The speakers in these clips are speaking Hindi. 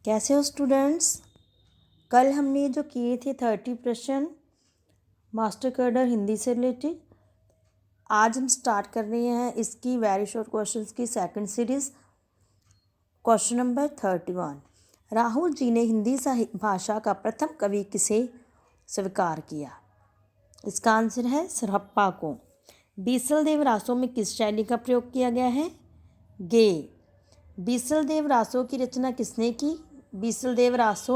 कैसे हो स्टूडेंट्स। कल हमने जो किए थे 30 प्रश्न मास्टर कैडर हिंदी से रिलेटेड, आज हम स्टार्ट कर रहे हैं इसकी वेरी शॉर्ट क्वेश्चंस की second series. Question number 31, Rahul ji ने हिंदी भाषा का प्रथम कवि किसे स्वीकार किया? इसका आंसर है सरहप्पा को। बीसल देव रासों में किस शैली का प्रयोग किया गया है? गे। बीसल देव रासों की रचना किसने की? बीसल देव रासो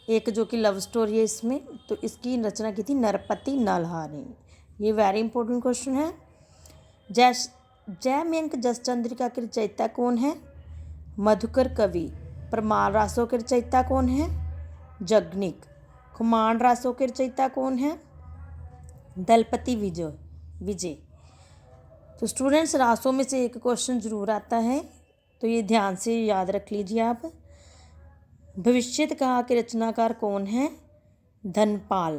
एक जो कि लव स्टोरी है इसमें, तो इसकी रचना की थी नरपति नल्हा ने। ये वेरी इंपॉर्टेंट क्वेश्चन है। जय मयंक जसचंद्रिका के रचयिता कौन है? मधुकर कवि। परमार रासों के रचयिता कौन है? जगनिक। खुमान रासों के रचयिता कौन है? दलपति विजय। तो स्टूडेंट्स, रासों में से एक क्वेश्चन जरूर आता है, तो ये ध्यान से याद रख लीजिए आप। भविष्यत कहा के रचनाकार कौन है? धनपाल।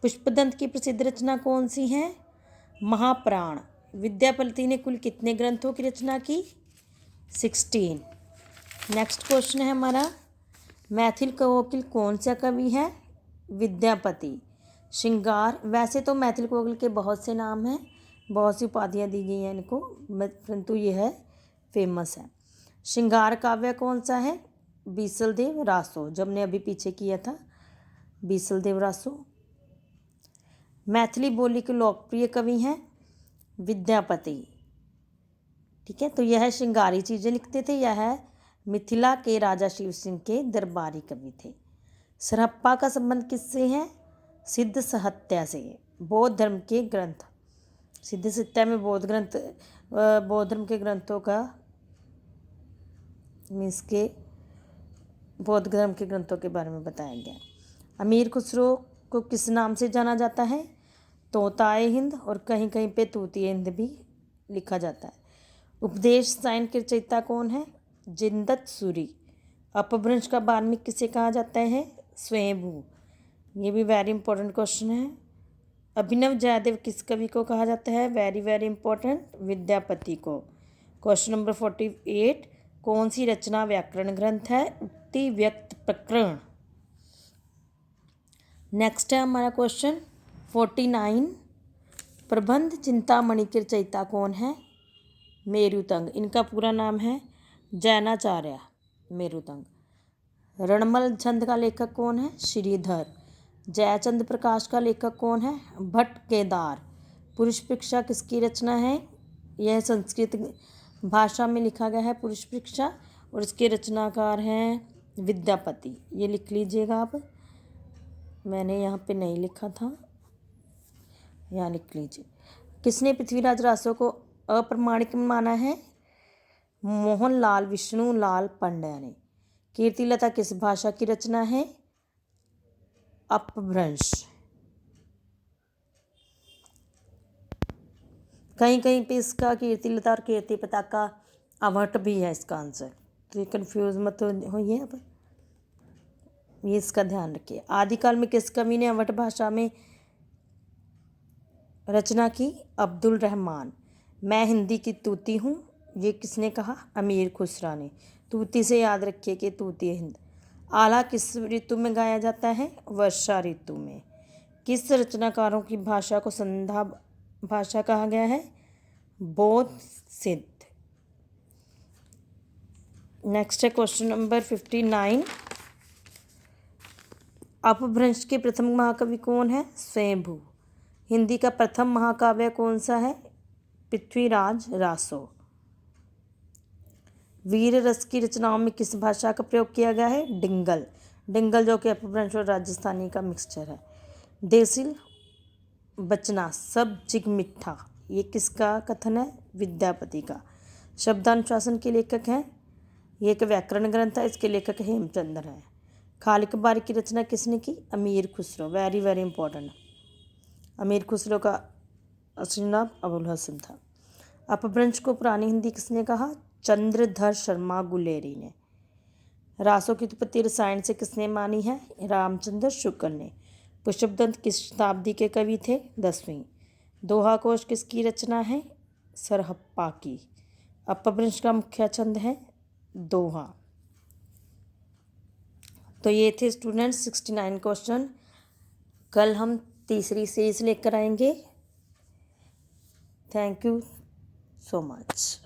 पुष्पदंत की प्रसिद्ध रचना कौन सी है? महाप्राण। विद्यापति ने कुल कितने ग्रंथों की रचना की? 16। नेक्स्ट क्वेश्चन है हमारा, मैथिल कोकिल कौन सा कवि है? विद्यापति। श्रृंगार, वैसे तो मैथिल कोकिल के बहुत से नाम हैं, बहुत सी उपाधियाँ दी गई हैं इनको, परंतु ये है फेमस है। श्रृंगार काव्य कौन सा है? बीसल देव रासो, जब ने अभी पीछे किया था बीसल देव रासो। मैथिली बोली के लोकप्रिय कवि हैं विद्यापति। ठीक है, तो यह श्रृंगारी चीज़ें लिखते थे। यह मिथिला के राजा शिव सिंह के दरबारी कवि थे। सरहप्पा का संबंध किससे है? सिद्ध साहित्य से। बौद्ध धर्म के ग्रंथ, सिद्ध साहित्य में बौद्ध धर्म के ग्रंथों का मीन्स के बौद्ध धर्म के ग्रंथों के बारे में बताया गया। अमीर खुसरो को किस नाम से जाना जाता है? तोताए हिंद, और कहीं कहीं पे तूतिए हिंद भी लिखा जाता है। उपदेश साइन के रचयिता कौन है? जिंदत सूरी। अपभ्रंश का वाल्मीकि किसे कहा जाता है? स्वयंभू। ये भी वेरी इंपॉर्टेंट क्वेश्चन है। अभिनव जयदेव किस कवि को कहा जाता है? वेरी वेरी इंपॉर्टेंट, विद्यापति को। क्वेश्चन नंबर 48, कौन सी रचना व्याकरण ग्रंथ है? उक्ति व्यक्त प्रकरण। नेक्स्ट है हमारा क्वेश्चन 49, प्रबंध चिंतामणि के रचयिता कौन है? मेरुतंग। इनका पूरा नाम है जैनाचार्य मेरुतंग। रणमल छंद का लेखक कौन है? श्रीधर। जयचंद प्रकाश का लेखक कौन है? भट्ट केदार। पुरुष परीक्षा किसकी रचना है? यह संस्कृत भाषा में लिखा गया है पुरुष परीक्षा, और इसके रचनाकार हैं विद्यापति। ये लिख लीजिएगा आप, मैंने यहाँ पे नहीं लिखा था, यहाँ लिख लीजिए। किसने पृथ्वीराज रासो को अप्रमाणिक माना है? मोहनलाल विष्णुलाल पंड्या ने। कीर्तिलता किस भाषा की रचना है? अपभ्रंश। कहीं कहीं पे इसका कीर्तिलता और कीर्ति पताका अवट भी है इसका आंसर, तो ये कन्फ्यूज मत होइए अब, ये इसका ध्यान रखिए। आदिकाल में किस कवि ने अवट भाषा में रचना की? अब्दुल रहमान। मैं हिंदी की तूती हूँ, ये किसने कहा? अमीर खुसरा ने। तूती से याद रखिए कि तूती हिंद। आला किस ऋतु में गाया जाता है? वर्षा ऋतु में। किस रचनाकारों की भाषा को संधा भाषा कहा गया है? बोध सिद्ध। नेक्स्ट है क्वेश्चन नंबर 59, अपभ्रंश के प्रथम महाकवि कौन है? स्वयंभू। हिंदी का प्रथम महाकाव्य कौन सा है? पृथ्वीराज रासो। वीर रस की रचनाओं में किस भाषा का प्रयोग किया गया है? डिंगल। डिंगल जो कि अपभ्रंश और राजस्थानी का मिक्सचर है। देसिल बचना सब जिग मिठा, ये किसका कथन है? विद्यापति का। शब्दानुशासन के लेखक हैं, ये एक व्याकरण ग्रंथ है, इसके लेखक हेमचंद्र हैं। खालिक बारी की रचना किसने की? अमीर खुसरो। वेरी वेरी इंपॉर्टेंट, अमीर खुसरो का असली नाम अबुल हसन था। अपभ्रंश को पुरानी हिंदी किसने कहा? चंद्रधर शर्मा गुलेरी ने। रासों की उत्पत्ति रसायन से किसने मानी है? रामचंद्र शुक्ल ने। पुष्पदंत किस शताब्दी के कवि थे? 10वीं। दोहा कोश किसकी रचना है? सरहप्पा की। अपभ्रंश का मुख्य छंद है दोहा। तो ये थे स्टूडेंट्स 69 क्वेश्चन। कल हम तीसरी सीरीज लेकर आएंगे। Thank you so much.